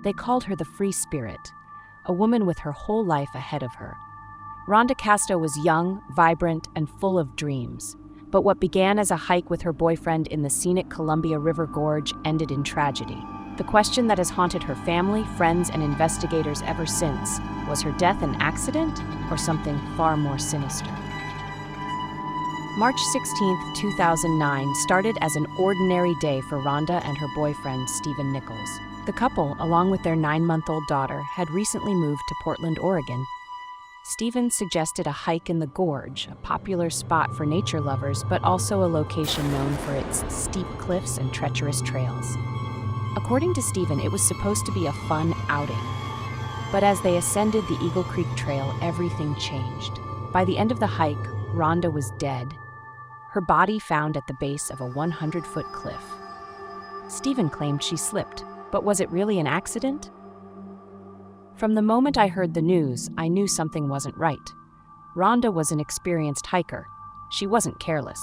They called her the Free Spirit, a woman with her whole life ahead of her. Rhonda Casto was young, vibrant, and full of dreams. But what began as a hike with her boyfriend in the scenic Columbia River Gorge ended in tragedy. The question that has haunted her family, friends, and investigators ever since: was her death an accident or something far more sinister? March 16, 2009 started as an ordinary day for Rhonda and her boyfriend, Stephen Nichols. The couple, along with their 9-month-old daughter, had recently moved to Portland, Oregon. Stephen suggested a hike in the gorge, a popular spot for nature lovers, but also a location known for its steep cliffs and treacherous trails. According to Stephen, it was supposed to be a fun outing. But as they ascended the Eagle Creek Trail, everything changed. By the end of the hike, Rhonda was dead, her body found at the base of a 100-foot cliff. Stephen claimed she slipped, but was it really an accident? From the moment I heard the news, I knew something wasn't right. Rhonda was an experienced hiker. She wasn't careless.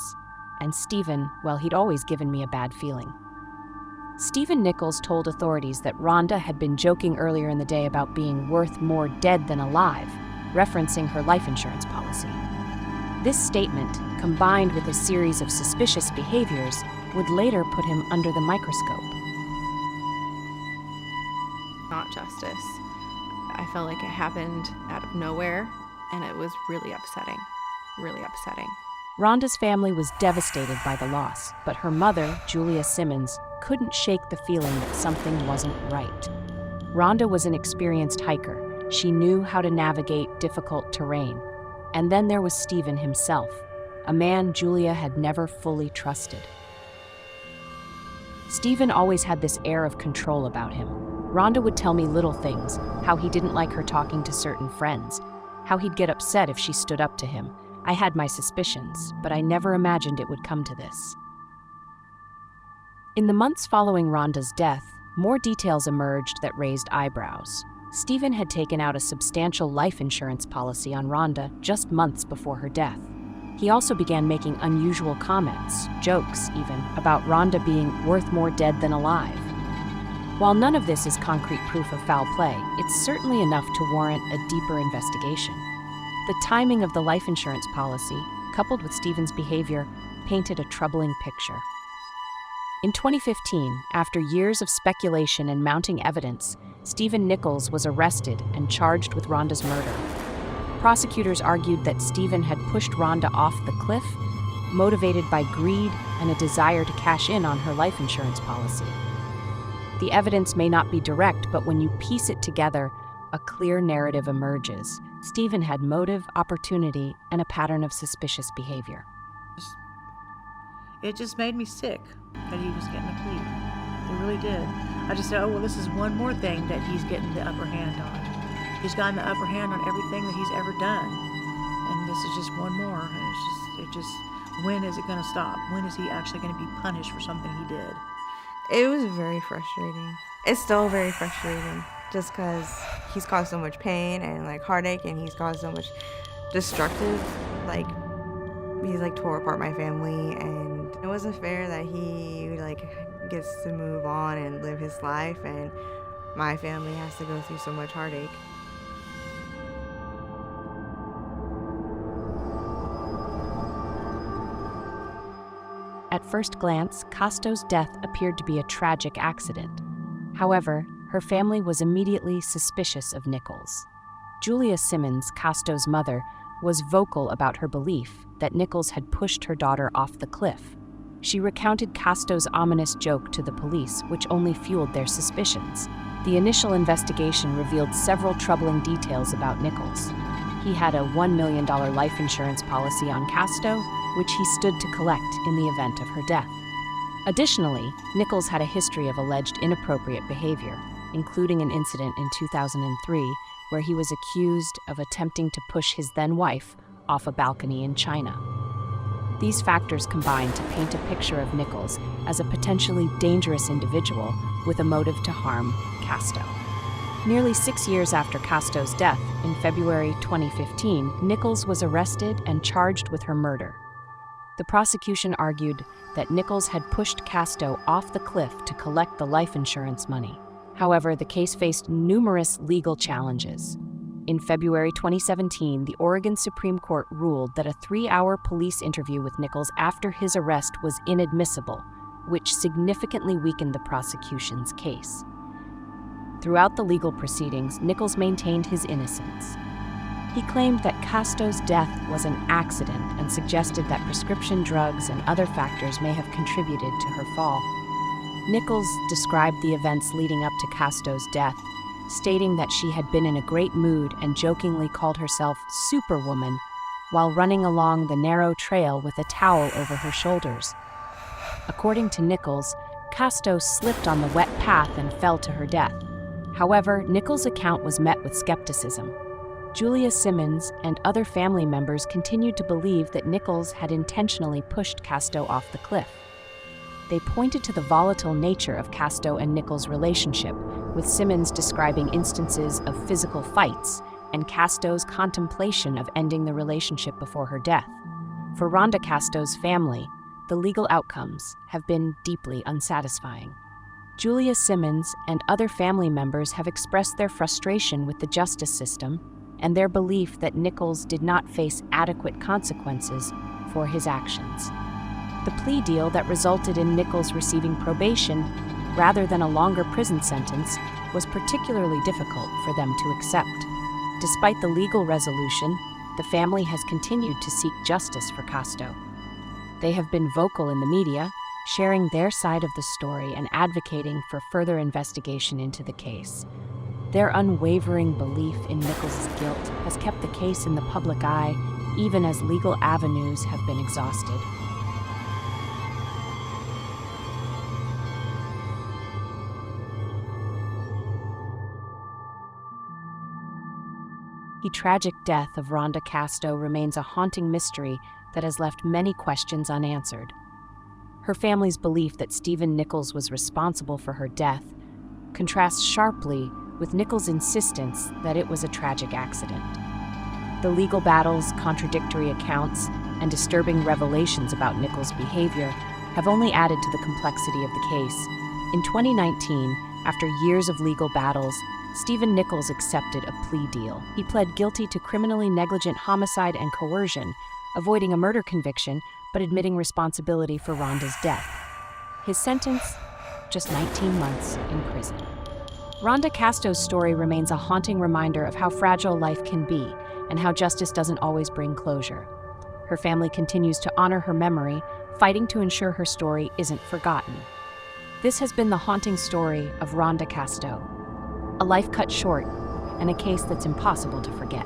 And Stephen, well, he'd always given me a bad feeling. Stephen Nichols told authorities that Rhonda had been joking earlier in the day about being worth more dead than alive, referencing her life insurance policy. This statement, combined with a series of suspicious behaviors, would later put him under the microscope. Not justice. I felt like it happened out of nowhere, and it was really upsetting. Really upsetting. Rhonda's family was devastated by the loss, but her mother, Julia Simmons, couldn't shake the feeling that something wasn't right. Rhonda was an experienced hiker. She knew how to navigate difficult terrain. And then there was Stephen himself, a man Julia had never fully trusted. Stephen always had this air of control about him. Rhonda would tell me little things, how he didn't like her talking to certain friends, how he'd get upset if she stood up to him. I had my suspicions, but I never imagined it would come to this. In the months following Rhonda's death, more details emerged that raised eyebrows. Stephen had taken out a substantial life insurance policy on Rhonda just months before her death. He also began making unusual comments, jokes even, about Rhonda being worth more dead than alive. While none of this is concrete proof of foul play, it's certainly enough to warrant a deeper investigation. The timing of the life insurance policy, coupled with Stephen's behavior, painted a troubling picture. In 2015, after years of speculation and mounting evidence, Stephen Nichols was arrested and charged with Rhonda's murder. Prosecutors argued that Stephen had pushed Rhonda off the cliff, motivated by greed and a desire to cash in on her life insurance policy. The evidence may not be direct, but when you piece it together, a clear narrative emerges. Stephen had motive, opportunity, and a pattern of suspicious behavior. It just made me sick that he was getting a plea. It really did. I just said, oh, well, this is one more thing that he's getting the upper hand on. He's gotten the upper hand on everything that he's ever done. And this is just one more. And when is it going to stop? When is he actually going to be punished for something he did? It was very frustrating. It's still very frustrating, just because he's caused so much pain and heartache, and he's caused so much destructive, he's tore apart my family, and it wasn't fair that he gets to move on and live his life, and my family has to go through so much heartache. At first glance, Casto's death appeared to be a tragic accident. However, her family was immediately suspicious of Nichols. Julia Simmons, Casto's mother, was vocal about her belief that Nichols had pushed her daughter off the cliff. She recounted Casto's ominous joke to the police, which only fueled their suspicions. The initial investigation revealed several troubling details about Nichols. He had a $1 million life insurance policy on Casto, which he stood to collect in the event of her death. Additionally, Nichols had a history of alleged inappropriate behavior, including an incident in 2003 where he was accused of attempting to push his then-wife off a balcony in China. These factors combined to paint a picture of Nichols as a potentially dangerous individual with a motive to harm Casto. Nearly 6 years after Casto's death, in February 2015, Nichols was arrested and charged with her murder. The prosecution argued that Nichols had pushed Casto off the cliff to collect the life insurance money. However, the case faced numerous legal challenges. In February 2017, the Oregon Supreme Court ruled that a 3-hour police interview with Nichols after his arrest was inadmissible, which significantly weakened the prosecution's case. Throughout the legal proceedings, Nichols maintained his innocence. He claimed that Casto's death was an accident and suggested that prescription drugs and other factors may have contributed to her fall. Nichols described the events leading up to Casto's death, stating that she had been in a great mood and jokingly called herself Superwoman while running along the narrow trail with a towel over her shoulders. According to Nichols, Casto slipped on the wet path and fell to her death. However, Nichols' account was met with skepticism. Julia Simmons and other family members continued to believe that Nichols had intentionally pushed Casto off the cliff. They pointed to the volatile nature of Casto and Nichols' relationship, with Simmons describing instances of physical fights and Casto's contemplation of ending the relationship before her death. For Rhonda Casto's family, the legal outcomes have been deeply unsatisfying. Julia Simmons and other family members have expressed their frustration with the justice system and their belief that Nichols did not face adequate consequences for his actions. The plea deal that resulted in Nichols receiving probation rather than a longer prison sentence was particularly difficult for them to accept. Despite the legal resolution, the family has continued to seek justice for Casto. They have been vocal in the media, sharing their side of the story and advocating for further investigation into the case. Their unwavering belief in Nichols' guilt has kept the case in the public eye, even as legal avenues have been exhausted. The tragic death of Rhonda Casto remains a haunting mystery that has left many questions unanswered. Her family's belief that Stephen Nichols was responsible for her death contrasts sharply with Nichols' insistence that it was a tragic accident. The legal battles, contradictory accounts, and disturbing revelations about Nichols' behavior have only added to the complexity of the case. In 2019, after years of legal battles, Stephen Nichols accepted a plea deal. He pled guilty to criminally negligent homicide and coercion, avoiding a murder conviction but admitting responsibility for Rhonda's death. His sentence? Just 19 months in prison. Rhonda Casto's story remains a haunting reminder of how fragile life can be and how justice doesn't always bring closure. Her family continues to honor her memory, fighting to ensure her story isn't forgotten. This has been the haunting story of Rhonda Casto, a life cut short and a case that's impossible to forget.